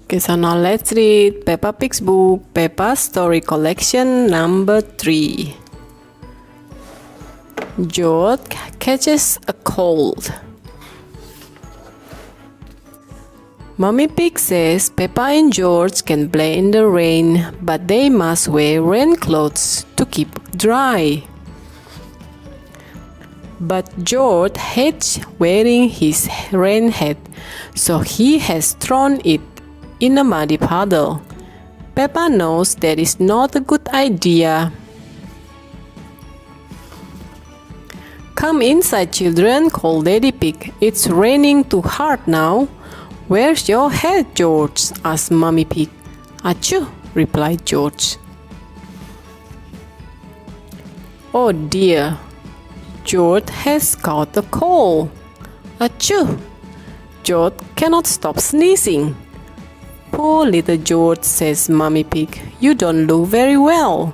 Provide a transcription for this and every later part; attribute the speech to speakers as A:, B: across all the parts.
A: Okay, so now let's read Peppa Pig's book, Peppa Story Collection number 3. George catches a cold. Mummy Pig says Peppa and George can play in the rain, but they must wear rain clothes to keep dry. But George hates wearing his rain hat, so he has thrown it in a muddy puddle. Peppa knows that is not a good idea. Come inside, children, called Daddy Pig. It's raining too hard now. Where's your hat, George? asked Mummy Pig. Achoo, replied George. Oh dear, George has caught a cold. Achoo! George cannot stop sneezing. Poor little George, says Mummy Pig. You don't look very well.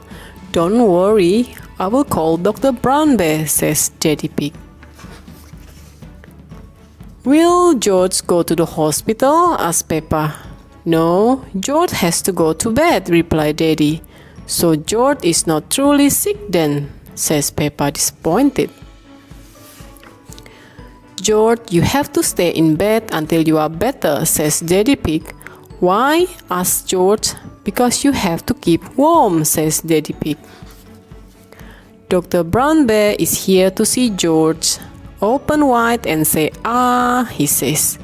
A: Don't worry, I will call Dr. Brown Bear, says Daddy Pig. Will George go to the hospital? asked Peppa. No, George has to go to bed, replied Daddy. So George is not truly sick then, says Peppa, disappointed. George, you have to stay in bed until you are better, says Daddy Pig. Why? asked George. Because you have to keep warm, says Daddy Pig. Dr. Brown Bear is here to see George. Open wide and say, ah, he says.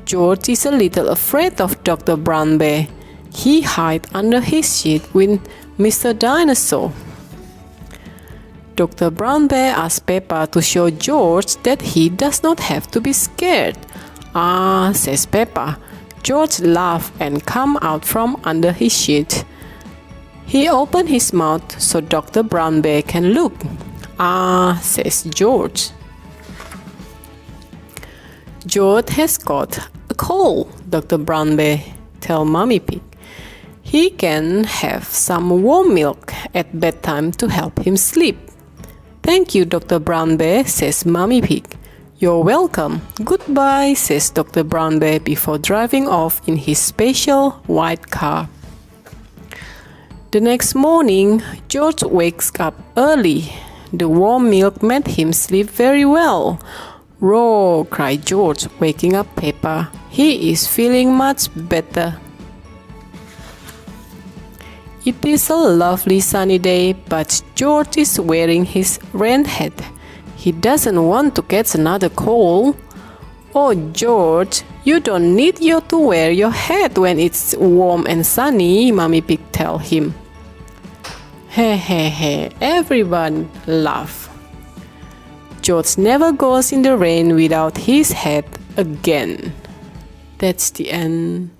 A: George is a little afraid of Dr. Brown Bear. He hides under his sheet with Mr. Dinosaur. Dr. Brown Bear asked Peppa to show George that he does not have to be scared. Ah, says Peppa. George laughed and came out from under his sheet. He opened his mouth so Dr. Brown Bear can look. Ah, says George. George has got a cold, Dr. Brown Bear tells Mummy Pig. He can have some warm milk at bedtime to help him sleep. Thank you, Dr. Brown Bear, says Mummy Pig. You're welcome. Goodbye, says Dr. Brown Bear before driving off in his special white car. The next morning, George wakes up early. The warm milk made him sleep very well. Roar, cried George, waking up Peppa. He is feeling much better. It is a lovely sunny day, but George is wearing his rain hat. He doesn't want to catch another cold. Oh, George, you don't need to wear your hat when it's warm and sunny, Mummy Pig tells him. Hey, hey, hey, everyone laugh. George never goes in the rain without his hat again. That's the end.